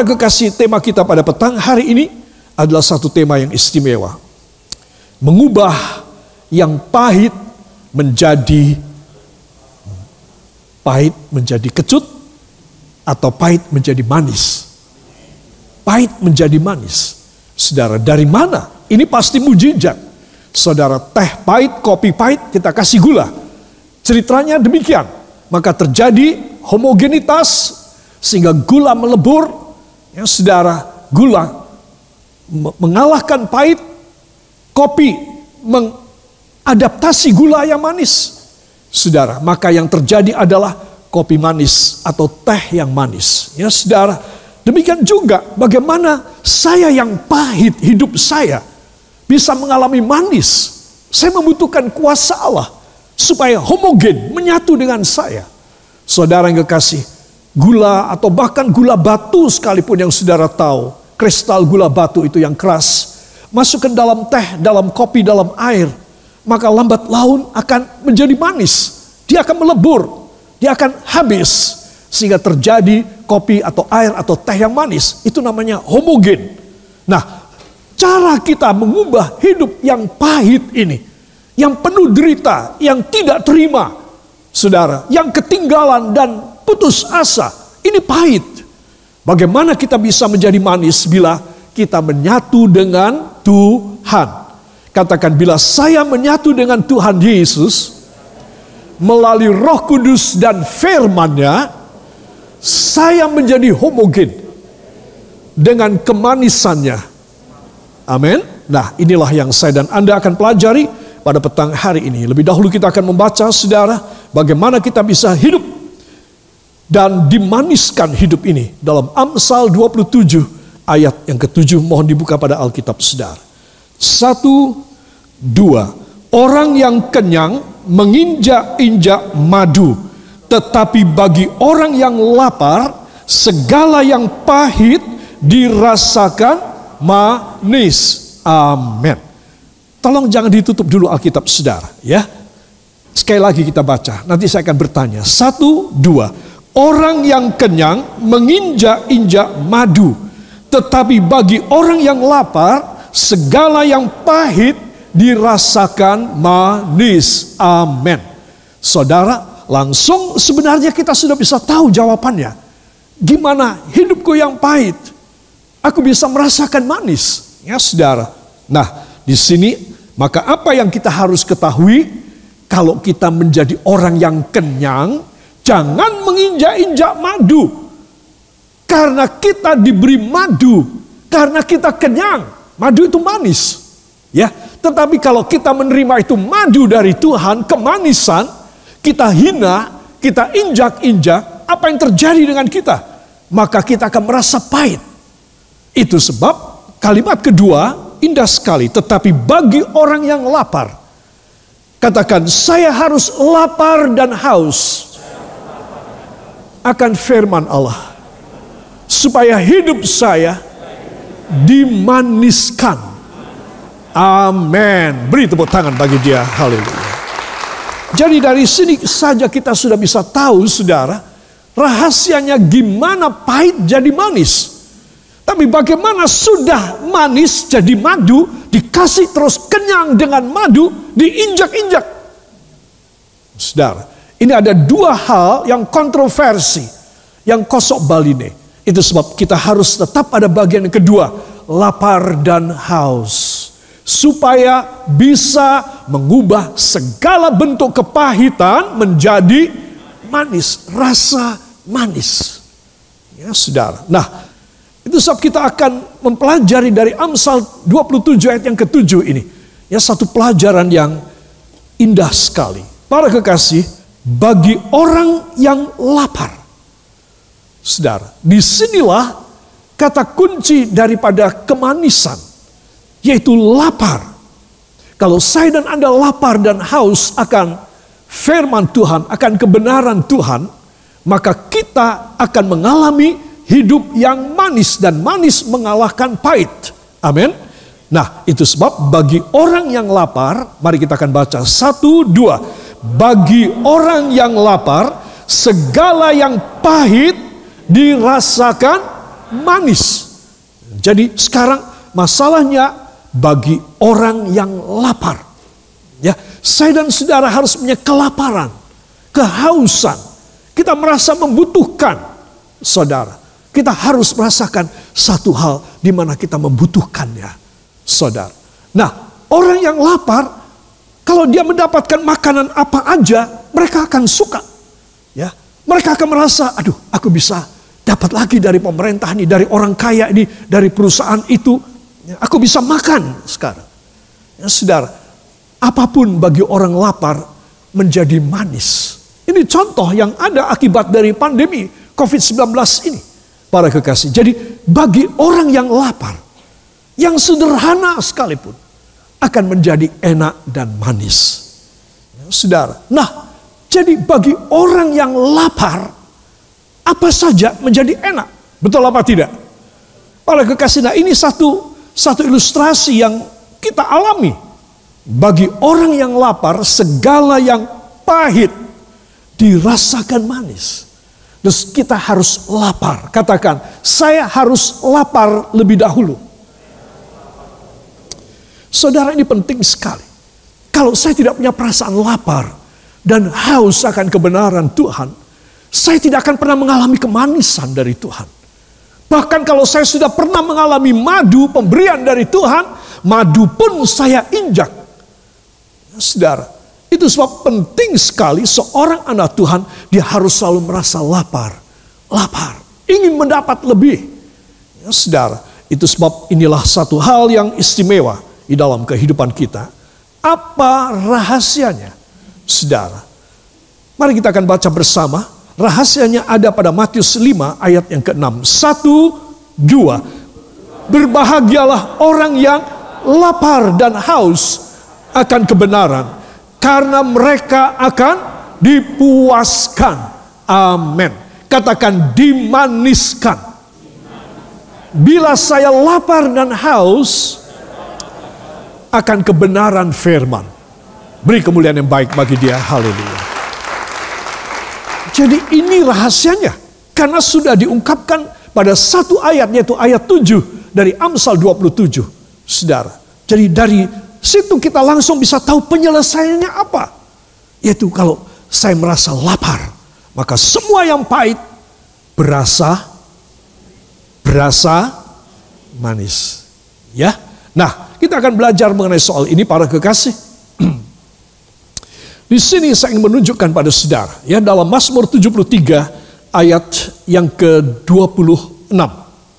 Para kekasih, tema kita pada petang hari ini adalah satu tema yang istimewa. Mengubah yang pahit menjadi kecut, atau pahit menjadi manis. Pahit menjadi manis. Saudara, dari mana? Ini pasti mujizat. Saudara, teh pahit, kopi pahit, kita kasih gula. Ceritanya demikian. Maka terjadi homogenitas sehingga gula melebur. Ya, saudara, gula mengalahkan pahit, kopi mengadaptasi gula yang manis. Saudara, maka yang terjadi adalah kopi manis atau teh yang manis. Ya, saudara, demikian juga bagaimana saya yang pahit hidup saya bisa mengalami manis. Saya membutuhkan kuasa Allah supaya homogen menyatu dengan saya. Saudara yang kekasih, gula atau bahkan gula batu sekalipun yang saudara tahu, kristal gula batu itu yang keras, masukkan dalam teh, dalam kopi, dalam air, maka lambat laun akan menjadi manis. Dia akan melebur, dia akan habis, sehingga terjadi kopi atau air atau teh yang manis. Itu namanya homogen. Nah, cara kita mengubah hidup yang pahit ini, yang penuh derita, yang tidak terima, saudara, yang ketinggalan dan putus asa, ini pahit. Bagaimana kita bisa menjadi manis bila kita menyatu dengan Tuhan? Katakan, bila saya menyatu dengan Tuhan Yesus melalui Roh Kudus dan firman-Nya, saya menjadi homogen dengan kemanisannya. Amin. Nah, inilah yang saya dan Anda akan pelajari pada petang hari ini. Lebih dahulu kita akan membaca, saudara, bagaimana kita bisa hidup dan dimaniskan hidup ini dalam Amsal 27 ayat yang ke-7. Mohon dibuka pada Alkitab, saudara. 1, 2. Orang yang kenyang menginjak-injak madu, tetapi bagi orang yang lapar segala yang pahit dirasakan manis. Amin. Tolong jangan ditutup dulu Alkitab, saudara, ya. Sekali lagi kita baca, nanti saya akan bertanya. 1, 2. Orang yang kenyang menginjak-injak madu, tetapi bagi orang yang lapar segala yang pahit dirasakan manis. Amin. Saudara, langsung sebenarnya kita sudah bisa tahu jawabannya. Gimana hidupku yang pahit aku bisa merasakan manis, ya saudara. Nah, di sini maka apa yang kita harus ketahui, kalau kita menjadi orang yang kenyang, jangan menginjak-injak madu. Karena kita diberi madu, karena kita kenyang. Madu itu manis, ya. Tetapi kalau kita menerima itu madu dari Tuhan, kemanisan, kita hina, kita injak-injak, apa yang terjadi dengan kita? Maka kita akan merasa pahit. Itu sebab kalimat kedua indah sekali. Tetapi bagi orang yang lapar, katakan, saya harus lapar dan haus akan firman Allah, supaya hidup saya dimaniskan. Amin. Beri tepuk tangan bagi dia. Haleluya. Jadi dari sini saja kita sudah bisa tahu, saudara, rahasianya gimana pahit jadi manis. Tapi bagaimana sudah manis jadi madu, dikasih terus kenyang dengan madu, diinjak-injak. Saudara, ini ada dua hal yang kontroversi, yang kosok baline. Itu sebab kita harus tetap pada bagian yang kedua, lapar dan haus. Supaya bisa mengubah segala bentuk kepahitan menjadi manis, rasa manis. Ya saudara. Nah, itu sebab kita akan mempelajari dari Amsal 27 ayat yang ke-7 ini. Ya, satu pelajaran yang indah sekali. Para kekasih, bagi orang yang lapar. Saudara, disinilah kata kunci daripada kemanisan, yaitu lapar. Kalau saya dan Anda lapar dan haus akan firman Tuhan, akan kebenaran Tuhan, maka kita akan mengalami hidup yang manis, dan manis mengalahkan pahit. Amin. Nah, itu sebab bagi orang yang lapar, mari kita akan baca 1, 2. Bagi orang yang lapar, segala yang pahit dirasakan manis. Jadi sekarang masalahnya bagi orang yang lapar. Ya, saya dan saudara harus punya kelaparan, kehausan. Kita merasa membutuhkan, saudara. Kita harus merasakan satu hal di mana kita membutuhkannya, saudara. Nah, orang yang lapar, kalau dia mendapatkan makanan apa aja, mereka akan suka. Ya, mereka akan merasa, aduh, aku bisa dapat lagi dari pemerintah ini, dari orang kaya ini, dari perusahaan itu. Ya, aku bisa makan sekarang. Ya, saudara, apapun bagi orang lapar menjadi manis. Ini contoh yang ada akibat dari pandemi COVID-19 ini, para kekasih. Jadi bagi orang yang lapar, yang sederhana sekalipun, akan menjadi enak dan manis. Ya, saudara. Nah, jadi bagi orang yang lapar, apa saja menjadi enak. Betul apa tidak? Para kekasih, nah ini satu ilustrasi yang kita alami. Bagi orang yang lapar, segala yang pahit dirasakan manis. Terus kita harus lapar. Katakan, saya harus lapar lebih dahulu. Saudara, ini penting sekali. Kalau saya tidak punya perasaan lapar dan haus akan kebenaran Tuhan, saya tidak akan pernah mengalami kemanisan dari Tuhan. Bahkan kalau saya sudah pernah mengalami madu, pemberian dari Tuhan, madu pun saya injak. Saudara, itu sebab penting sekali seorang anak Tuhan, dia harus selalu merasa lapar. Lapar, ingin mendapat lebih. Ya, saudara, itu sebab inilah satu hal yang istimewa di dalam kehidupan kita. Apa rahasianya? Saudara, mari kita akan baca bersama. Rahasianya ada pada Matius 5 ayat yang ke-6. 1, 2. Berbahagialah orang yang lapar dan haus akan kebenaran, karena mereka akan dipuaskan. Amin. Katakan, dimaniskan. Bila saya lapar dan haus akan kebenaran firman. Beri kemuliaan yang baik bagi dia. Haleluya. Jadi ini rahasianya. Karena sudah diungkapkan pada satu ayat, yaitu ayat 7 dari Amsal 27. Saudara. Jadi dari situ kita langsung bisa tahu penyelesaiannya apa. Yaitu kalau saya merasa lapar, maka semua yang pahit berasa manis. Ya. Nah, kita akan belajar mengenai soal ini, para kekasih. Di sini saya ingin menunjukkan pada saudara, ya, dalam Mazmur 73 ayat yang ke-26.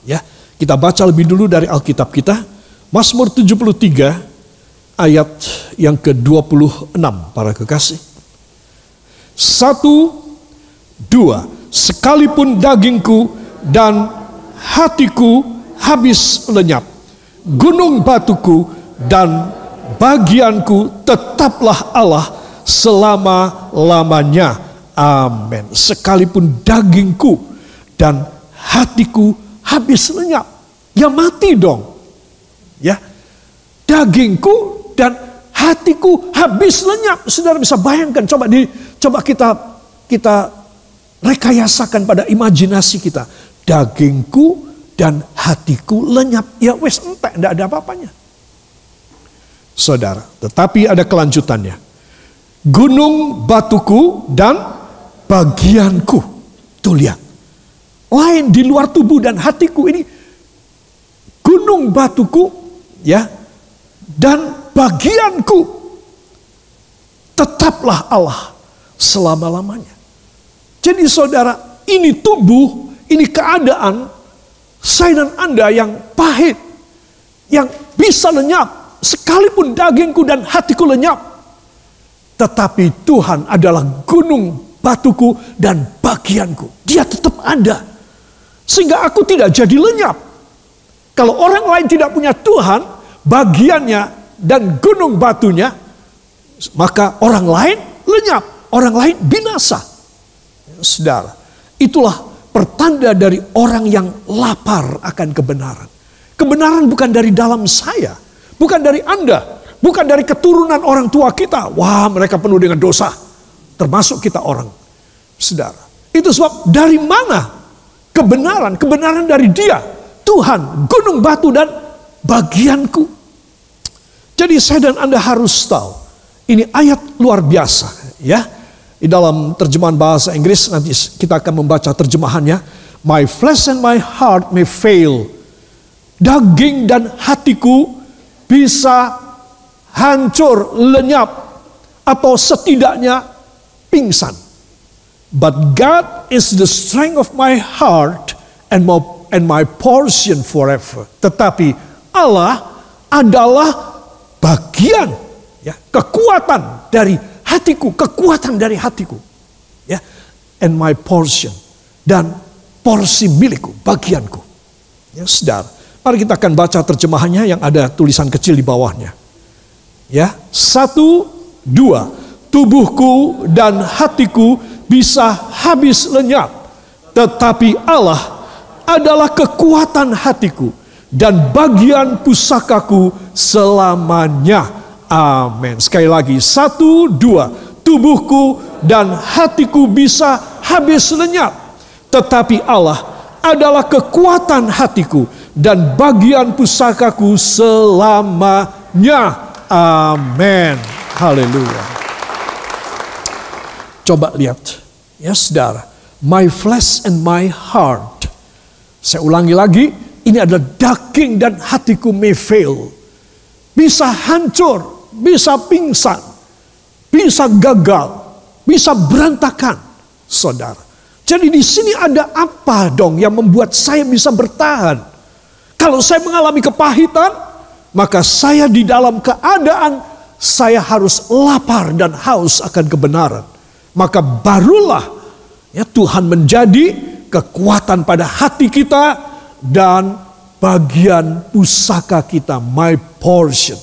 Ya, kita baca lebih dulu dari Alkitab kita. Mazmur 73 ayat yang ke-26, para kekasih. 1, 2. Sekalipun dagingku dan hatiku habis lenyap, gunung batuku dan bagianku tetaplah Allah selama-lamanya. Amin. Sekalipun dagingku dan hatiku habis lenyap, ya mati dong. Ya, dagingku dan hatiku habis lenyap. Saudara bisa bayangkan, coba kita rekayasakan pada imajinasi kita. Dagingku dan hatiku lenyap, ya wes entek, tidak ada apa-apanya. Saudara, tetapi ada kelanjutannya. Gunung batuku dan bagianku. Tuh lihat. Lain di luar tubuh dan hatiku ini. Gunung batuku, ya, dan bagianku. Tetaplah Allah selama-lamanya. Jadi saudara, ini tubuh, ini keadaan saya dan Anda yang pahit, yang bisa lenyap. Sekalipun dagingku dan hatiku lenyap, tetapi Tuhan adalah gunung batuku dan bagianku. Dia tetap ada. Sehingga aku tidak jadi lenyap. Kalau orang lain tidak punya Tuhan, bagiannya dan gunung batunya, maka orang lain lenyap. Orang lain binasa. Saudara, itulah pertanda dari orang yang lapar akan kebenaran. Kebenaran bukan dari dalam saya. Bukan dari Anda. Bukan dari keturunan orang tua kita. Wah, mereka penuh dengan dosa. Termasuk kita orang. Saudara. Itu sebab dari mana kebenaran dari Dia, Tuhan, gunung batu dan bagianku. Jadi saya dan Anda harus tahu, ini ayat luar biasa ya. Di dalam terjemahan bahasa Inggris nanti kita akan membaca terjemahannya. My flesh and my heart may fail. Daging dan hatiku bisa hancur, lenyap, atau setidaknya pingsan. But God is the strength of my heart and my portion forever. Tetapi Allah adalah bagian, ya, kekuatan dari hatiku, ya, and my portion, dan porsi milikku, bagianku. Ya, saudara, mari kita akan baca terjemahannya yang ada tulisan kecil di bawahnya. Ya, 1, 2. Tubuhku dan hatiku bisa habis lenyap, tetapi Allah adalah kekuatan hatiku dan bagian pusakaku selamanya. Amin. Sekali lagi, 1, 2. Tubuhku dan hatiku bisa habis lenyap, tetapi Allah adalah kekuatan hatiku dan bagian pusakaku selamanya. Amin. Haleluya. Coba lihat, ya saudara, my flesh and my heart. Saya ulangi lagi, ini adalah daging dan hatiku may fail. Bisa hancur, bisa pingsan, bisa gagal, bisa berantakan, saudara. Jadi di sini ada apa dong yang membuat saya bisa bertahan? Kalau saya mengalami kepahitan, maka saya di dalam keadaan saya harus lapar dan haus akan kebenaran. Maka barulah ya Tuhan menjadi kekuatan pada hati kita dan bagian pusaka kita, my portion.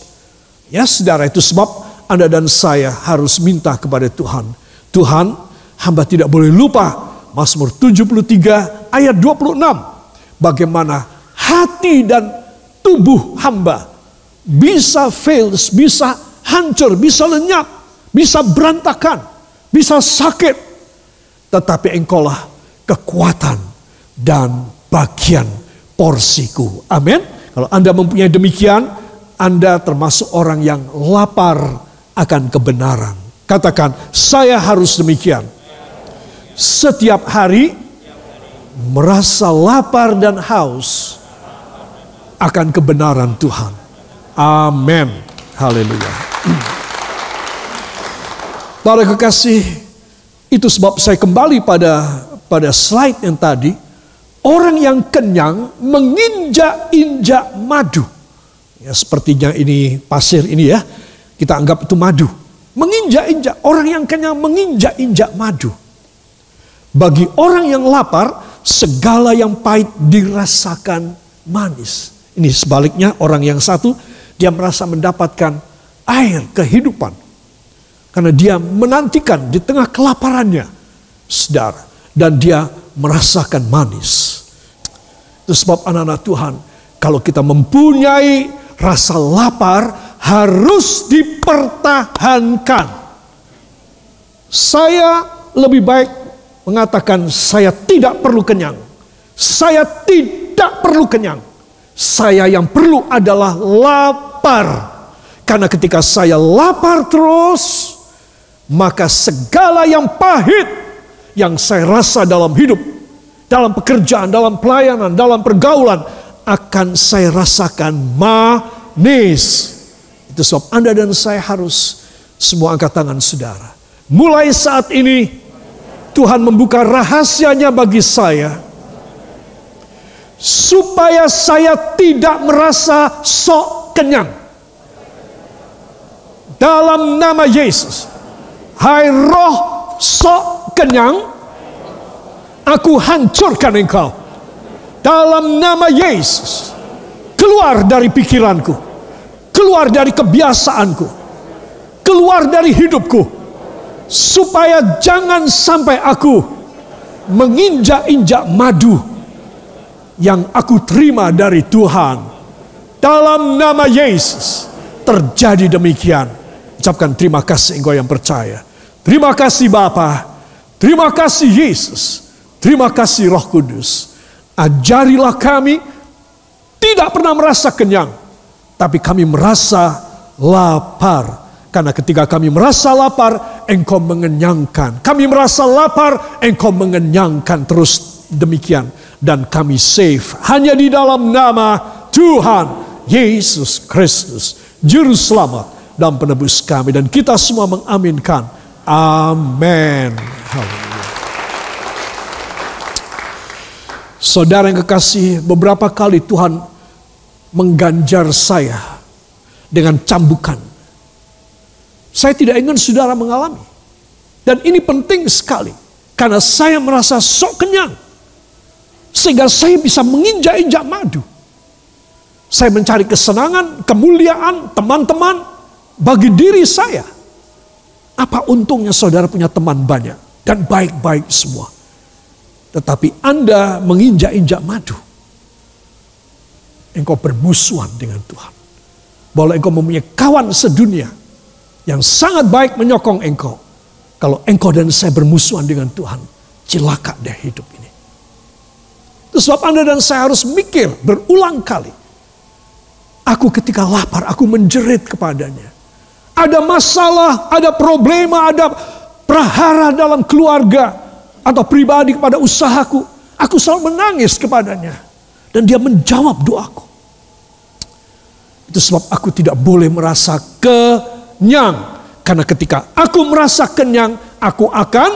Ya saudara, itu sebab Anda dan saya harus minta kepada Tuhan. Tuhan, hamba tidak boleh lupa Mazmur 73 ayat 26. Bagaimana hati dan tubuh hamba bisa fails, bisa hancur, bisa lenyap, bisa berantakan, bisa sakit, tetapi Engkaulah kekuatan dan bagian porsiku. Amin. Kalau Anda mempunyai demikian, Anda termasuk orang yang lapar akan kebenaran. Katakan, saya harus demikian. Setiap hari merasa lapar dan haus akan kebenaran Tuhan. Amin. Haleluya. Para kekasih, itu sebab saya kembali pada slide yang tadi. Orang yang kenyang menginjak-injak madu. Ya, sepertinya ini pasir ini ya, kita anggap itu madu. Menginjak-injak, orang yang kenyang menginjak-injak madu. Bagi orang yang lapar, segala yang pahit dirasakan manis. Ini sebaliknya, orang yang satu, dia merasa mendapatkan air kehidupan. Karena dia menantikan di tengah kelaparannya, saudara. Dan dia merasakan manis. Itu sebab anak-anak Tuhan, kalau kita mempunyai rasa lapar, harus dipertahankan. Saya lebih baik mengatakan saya tidak perlu kenyang. Saya tidak perlu kenyang. Saya yang perlu adalah lapar. Karena ketika saya lapar terus, maka segala yang pahit yang saya rasa dalam hidup, dalam pekerjaan, dalam pelayanan, dalam pergaulan, akan saya rasakan manis. Itu sebab Anda dan saya harus semua angkat tangan saudara. Mulai saat ini Tuhan membuka rahasianya bagi saya, supaya saya tidak merasa sok kenyang. Dalam nama Yesus, hai roh sok kenyang, aku hancurkan engkau. Dalam nama Yesus, keluar dari pikiranku, keluar dari kebiasaanku, keluar dari hidupku, supaya jangan sampai aku menginjak-injak madu yang aku terima dari Tuhan. Dalam nama Yesus, terjadi demikian. Ucapkan terima kasih engkau yang percaya. Terima kasih Bapa, terima kasih Yesus, terima kasih Roh Kudus. Ajarilah kami tidak pernah merasa kenyang, tapi kami merasa lapar. Karena ketika kami merasa lapar, Engkau mengenyangkan. Kami merasa lapar, Engkau mengenyangkan. Terus demikian. Dan kami safe hanya di dalam nama Tuhan Yesus Kristus, Juru Selamat dan Penebus kami. Dan kita semua mengaminkan. Amin. Haleluya. Saudara yang kekasih, beberapa kali Tuhan mengganjar saya dengan cambukan. Saya tidak ingin saudara mengalami. Dan ini penting sekali. Karena saya merasa sok kenyang. Sehingga saya bisa menginjak-injak madu. Saya mencari kesenangan, kemuliaan, teman-teman bagi diri saya. Apa untungnya saudara punya teman banyak dan baik-baik semua. Tetapi Anda menginjak-injak madu. Engkau bermusuhan dengan Tuhan. Bahwa engkau mempunyai kawan sedunia yang sangat baik menyokong engkau. Kalau engkau dan saya bermusuhan dengan Tuhan, celaka deh hidup ini. Itu sebab Anda dan saya harus mikir berulang kali. Aku ketika lapar, aku menjerit kepadanya. Ada masalah, ada problema, ada prahara dalam keluarga atau pribadi kepada usahaku. Aku selalu menangis kepadanya. Dan dia menjawab doaku. Itu sebab aku tidak boleh merasa kenyang. Karena ketika aku merasa kenyang, aku akan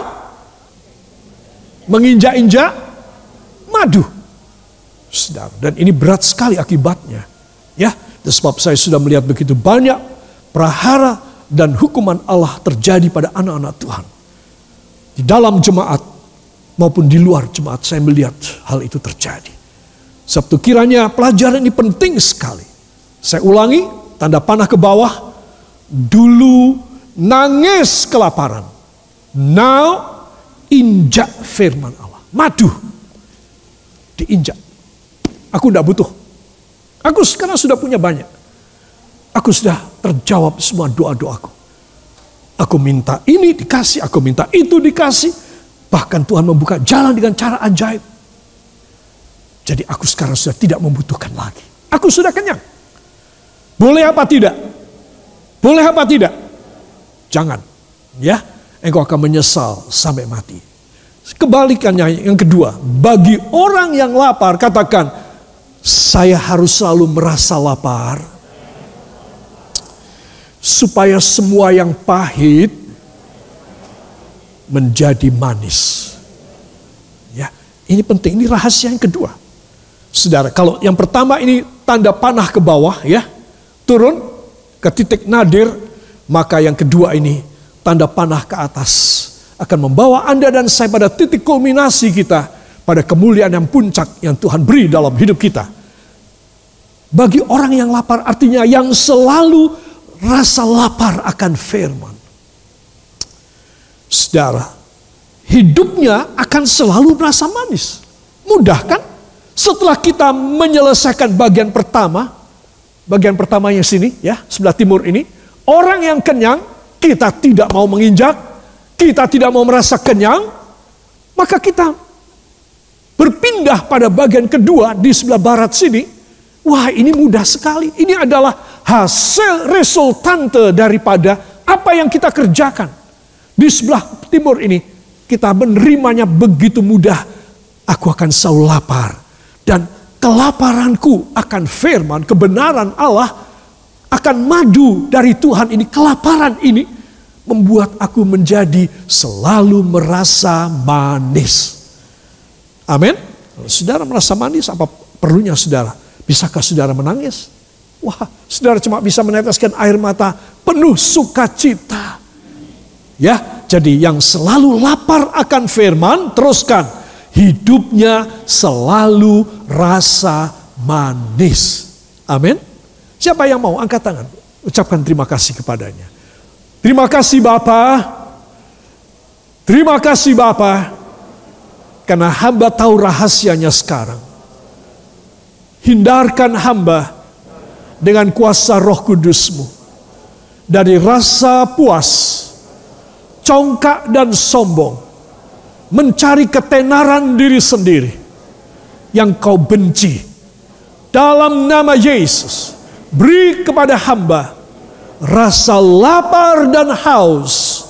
menginjak-injak madu. Saudara, dan ini berat sekali akibatnya. Ya, itu sebab saya sudah melihat begitu banyak prahara dan hukuman Allah terjadi pada anak-anak Tuhan. Di dalam jemaat maupun di luar jemaat saya melihat hal itu terjadi. Sebab kiranya pelajaran ini penting sekali. Saya ulangi, tanda panah ke bawah. Dulu nangis kelaparan. Now injak firman Allah. Madu. Diinjak. Aku tidak butuh. Aku sekarang sudah punya banyak. Aku sudah terjawab semua doa-doaku. Aku minta ini dikasih, aku minta itu dikasih. Bahkan Tuhan membuka jalan dengan cara ajaib. Jadi aku sekarang sudah tidak membutuhkan lagi. Aku sudah kenyang. Boleh apa tidak? Boleh apa tidak? Jangan. Ya, engkau akan menyesal sampai mati. Kebalikannya yang kedua. Bagi orang yang lapar, katakan, saya harus selalu merasa lapar. Supaya semua yang pahit menjadi manis. Ya, ini penting. Ini rahasia yang kedua. Saudara, kalau yang pertama ini tanda panah ke bawah, ya, turun ke titik nadir, maka yang kedua ini tanda panah ke atas akan membawa Anda dan saya pada titik kulminasi kita, pada kemuliaan yang puncak yang Tuhan beri dalam hidup kita. Bagi orang yang lapar artinya yang selalu rasa lapar akan firman. Saudara, hidupnya akan selalu merasa manis. Mudah kan? Setelah kita menyelesaikan bagian pertamanya sini, ya, sebelah timur ini, orang yang kenyang, kita tidak mau menginjak, kita tidak mau merasa kenyang, maka kita berpindah pada bagian kedua di sebelah barat sini. Wah, ini mudah sekali. Ini adalah hasil resultante daripada apa yang kita kerjakan. Di sebelah timur ini, kita menerimanya begitu mudah. Aku akan selalu lapar. Dan kelaparanku akan firman, kebenaran Allah, akan madu dari Tuhan ini. Kelaparan ini membuat aku menjadi selalu merasa manis. Amin. Kalau saudara merasa manis, apa perlunya saudara? Bisakah saudara menangis? Wah, saudara cuma bisa meneteskan air mata penuh sukacita. Ya, jadi yang selalu lapar akan firman, teruskan. Hidupnya selalu rasa manis. Amin. Siapa yang mau angkat tangan? Ucapkan terima kasih kepadanya. Terima kasih Bapa. Terima kasih Bapa. Karena hamba tahu rahasianya sekarang. Hindarkan hamba dengan kuasa Roh Kudus-Mu dari rasa puas, congkak dan sombong, mencari ketenaran diri sendiri. yang kau benci. Dalam nama Yesus, beri kepada hamba rasa lapar dan haus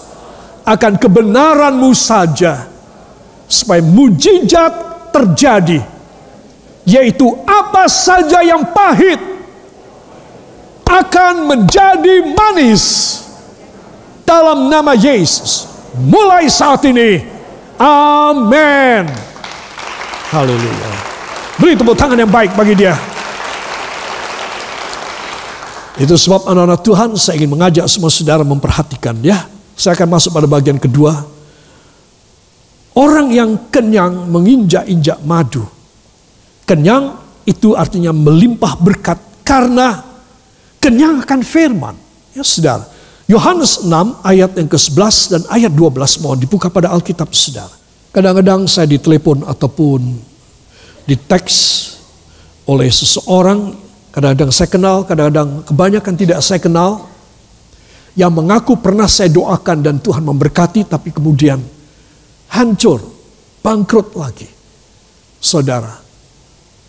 akan kebenaran-Mu saja, supaya mujizat terjadi, yaitu apa saja yang pahit akan menjadi manis dalam nama Yesus mulai saat ini. Amin. Haleluya. Beri tepuk tangan yang baik bagi dia. Itu sebab anak-anak Tuhan, saya ingin mengajak semua saudara memperhatikan ya. Saya akan masuk pada bagian kedua. Orang yang kenyang menginjak-injak madu. Kenyang itu artinya melimpah berkat karena kenyang akan firman. Ya saudara. Yohanes 6 ayat yang ke-11 dan ayat 12 mohon dibuka pada Alkitab saudara. Kadang-kadang saya ditelepon ataupun di teks oleh seseorang, kadang-kadang saya kenal, kadang-kadang kebanyakan tidak saya kenal, yang mengaku pernah saya doakan dan Tuhan memberkati, tapi kemudian hancur, bangkrut lagi. Saudara,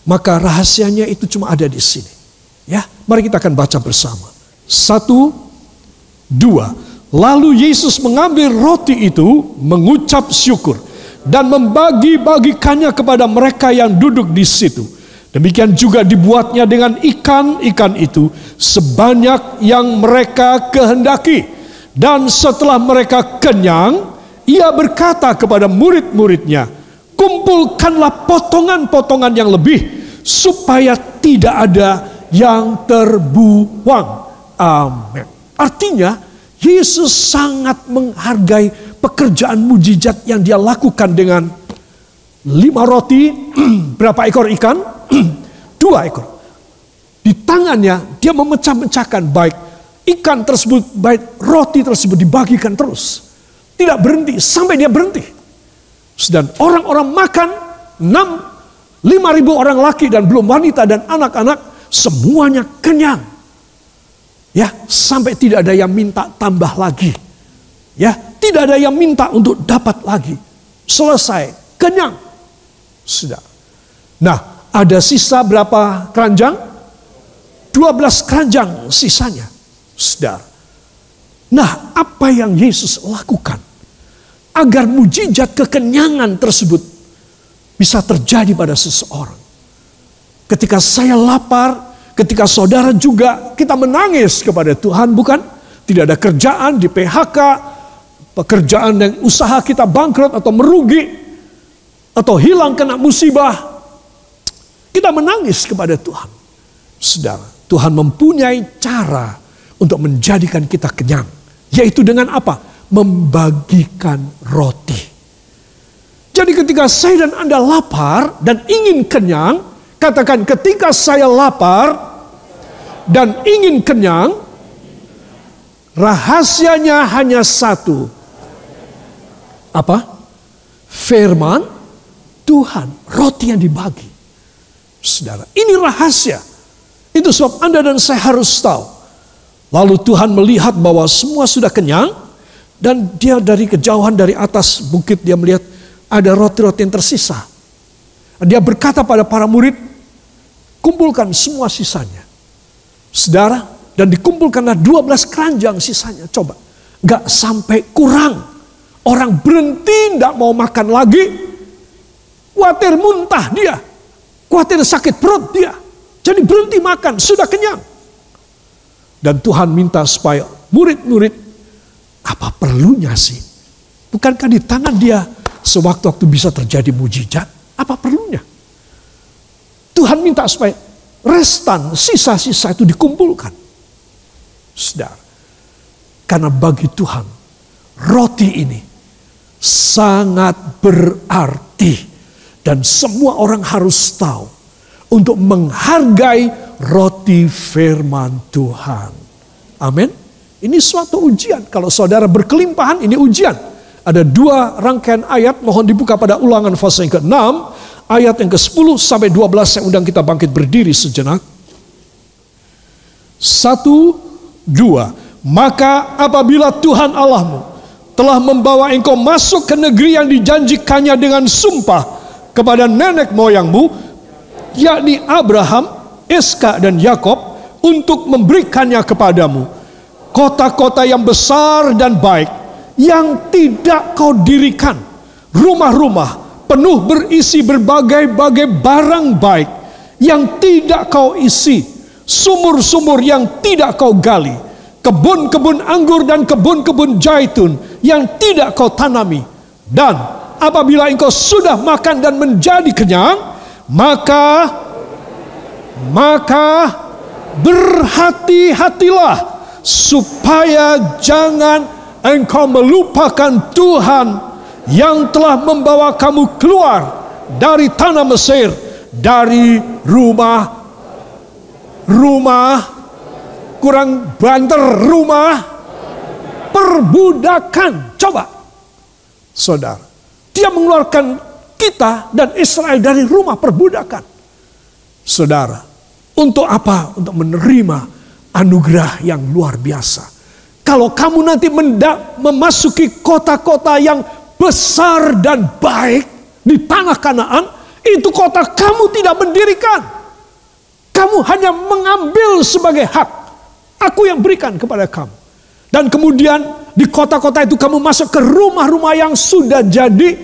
maka rahasianya itu cuma ada di sini. Ya, mari kita akan baca bersama. 1, 2. Lalu Yesus mengambil roti itu, mengucap syukur, dan membagi-bagikannya kepada mereka yang duduk di situ. Demikian juga dibuatnya dengan ikan-ikan itu sebanyak yang mereka kehendaki. Dan setelah mereka kenyang, Ia berkata kepada murid-muridnya, kumpulkanlah potongan-potongan yang lebih, supaya tidak ada yang terbuang. Amin. Artinya, Yesus sangat menghargai pekerjaan mujizat yang dia lakukan dengan 5 roti, berapa ekor ikan? 2 ekor. Di tangannya dia memecah-mecahkan, baik ikan tersebut, baik roti tersebut dibagikan terus. Tidak berhenti sampai dia berhenti. Dan orang-orang makan 5.000 orang laki dan belum wanita dan anak-anak, semuanya kenyang. Ya, sampai tidak ada yang minta tambah lagi. Ya, tidak ada yang minta untuk dapat lagi. Selesai, kenyang. Sudah. Nah, ada sisa berapa keranjang? 12 keranjang sisanya. Sudah. Nah, apa yang Yesus lakukan agar mujizat kekenyangan tersebut bisa terjadi pada seseorang? Ketika saya lapar, ketika saudara juga, kita menangis kepada Tuhan, bukan? Tidak ada kerjaan, di PHK, pekerjaan dan usaha kita bangkrut atau merugi, atau hilang kena musibah. Kita menangis kepada Tuhan. Saudara, Tuhan mempunyai cara untuk menjadikan kita kenyang. Yaitu dengan apa? Membagikan roti. Jadi ketika saya dan Anda lapar dan ingin kenyang, katakan ketika saya lapar dan ingin kenyang, rahasianya hanya satu. Apa? Firman Tuhan, roti yang dibagi. Saudara, ini rahasia. Itu sebab Anda dan saya harus tahu. Lalu Tuhan melihat bahwa semua sudah kenyang, dan dia dari kejauhan dari atas bukit dia melihat ada roti-roti yang tersisa. Dia berkata pada para murid, kumpulkan semua sisanya. Saudara, dan dikumpulkanlah 12 keranjang sisanya. Coba, gak sampai kurang. Orang berhenti, gak mau makan lagi. Khawatir muntah dia. Khawatir sakit perut dia. Jadi berhenti makan, sudah kenyang. Dan Tuhan minta supaya murid-murid, apa perlunya sih? Bukankah di tangan dia sewaktu-waktu bisa terjadi mujizat? Apa perlunya? Tuhan minta supaya restan, sisa-sisa itu dikumpulkan. Saudara, karena bagi Tuhan, roti ini sangat berarti. Dan semua orang harus tahu untuk menghargai roti firman Tuhan. Amin. Ini suatu ujian. Kalau saudara berkelimpahan, ini ujian. Ada 2 rangkaian ayat, mohon dibuka pada Ulangan pasal yang ke-6, ayat yang ke-10 sampai 12. Saya undang kita bangkit berdiri sejenak. 1, 2. Maka apabila Tuhan Allahmu telah membawa engkau masuk ke negeri yang dijanjikannya dengan sumpah kepada nenek moyangmu, yakni Abraham, Iskak dan Yakob, untuk memberikannya kepadamu. Kota-kota yang besar dan baik yang tidak kau dirikan, rumah-rumah penuh berisi berbagai-bagai barang baik yang tidak kau isi, sumur-sumur yang tidak kau gali, kebun-kebun anggur dan kebun-kebun zaitun yang tidak kau tanami. Dan apabila engkau sudah makan dan menjadi kenyang, maka berhati-hatilah supaya jangan engkau melupakan Tuhan yang telah membawa kamu keluar dari tanah Mesir, dari rumah kurang banter, rumah perbudakan. Coba saudara, dia mengeluarkan kita dan Israel dari rumah perbudakan. Saudara, untuk apa? Untuk menerima anugerah yang luar biasa. Kalau kamu nanti memasuki kota-kota yang besar dan baik di tanah Kanaan, itu kota kamu tidak mendirikan. Kamu hanya mengambil sebagai hak. Aku yang berikan kepada kamu. Dan kemudian di kota-kota itu kamu masuk ke rumah-rumah yang sudah jadi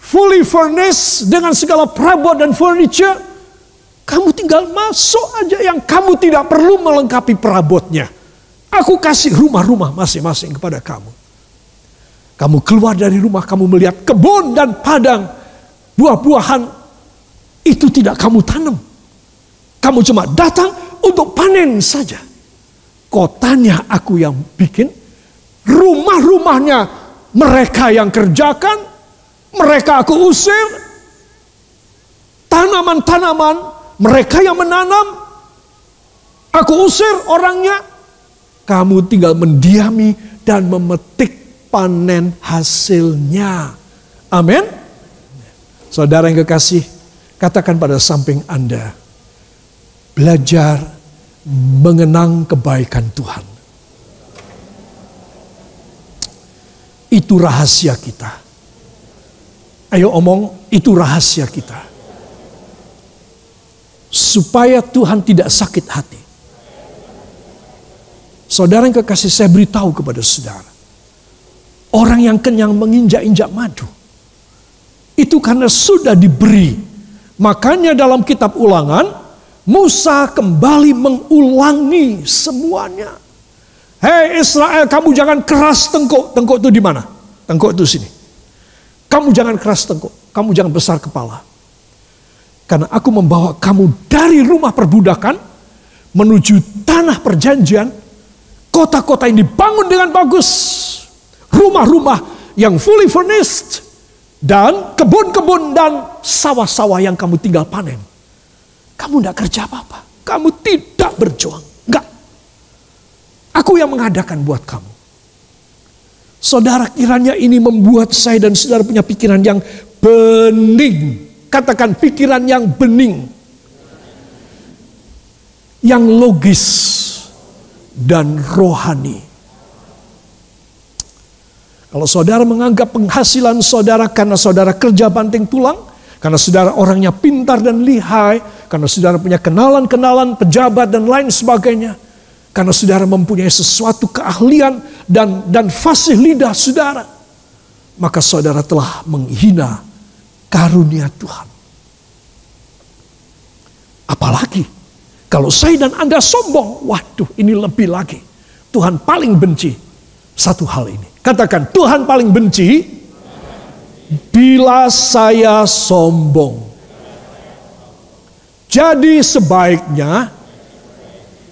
fully furnished dengan segala perabot dan furniture. Kamu tinggal masuk aja, yang kamu tidak perlu melengkapi perabotnya. Aku kasih rumah-rumah masing-masing kepada kamu. Kamu keluar dari rumah, kamu melihat kebun dan padang, buah-buahan itu tidak kamu tanam. Kamu cuma datang untuk panen saja. Kotanya aku yang bikin, rumah-rumahnya mereka yang kerjakan, mereka aku usir, tanaman-tanaman mereka yang menanam, aku usir orangnya. Kamu tinggal mendiami dan memetik panen hasilnya. Amin. Saudara yang kekasih, katakan pada samping Anda, belajar mengenang kebaikan Tuhan. Itu rahasia kita. Ayo omong, itu rahasia kita. Supaya Tuhan tidak sakit hati. Saudara yang kekasih, saya beritahu kepada saudara, orang yang kenyang menginjak-injak madu, itu karena sudah diberi. Makanya dalam kitab Ulangan, Musa kembali mengulangi semuanya. Hei Israel, kamu jangan keras tengkuk. Tengkuk itu di mana? Tengkuk itu sini. Kamu jangan keras tengkuk, kamu jangan besar kepala. Karena aku membawa kamu dari rumah perbudakan menuju tanah perjanjian. Kota-kota yang dibangun dengan bagus. Rumah-rumah yang fully furnished. Dan kebun-kebun dan sawah-sawah yang kamu tinggal panen. Kamu tidak kerja apa-apa. Kamu tidak berjuang. Enggak. Aku yang mengadakan buat kamu. Saudara, kiranya ini membuat saya dan saudara punya pikiran yang bening. Katakan pikiran yang bening, yang logis dan rohani. Kalau saudara menganggap penghasilan saudara karena saudara kerja banting tulang, karena saudara orangnya pintar dan lihai, karena saudara punya kenalan-kenalan pejabat dan lain sebagainya, karena saudara mempunyai sesuatu keahlian dan fasih lidah saudara, maka saudara telah menghina karunia Tuhan. Apalagi kalau saya dan Anda sombong, waduh, ini lebih lagi. Tuhan paling benci satu hal ini. Katakan, Tuhan paling benci bila saya sombong. Jadi sebaiknya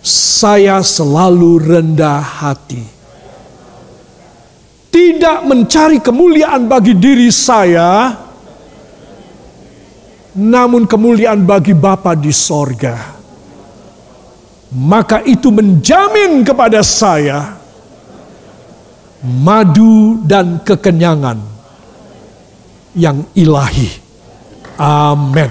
saya selalu rendah hati. Tidak mencari kemuliaan bagi diri saya, namun kemuliaan bagi Bapa di sorga. Maka itu menjamin kepada saya madu dan kekenyangan yang ilahi. Amin.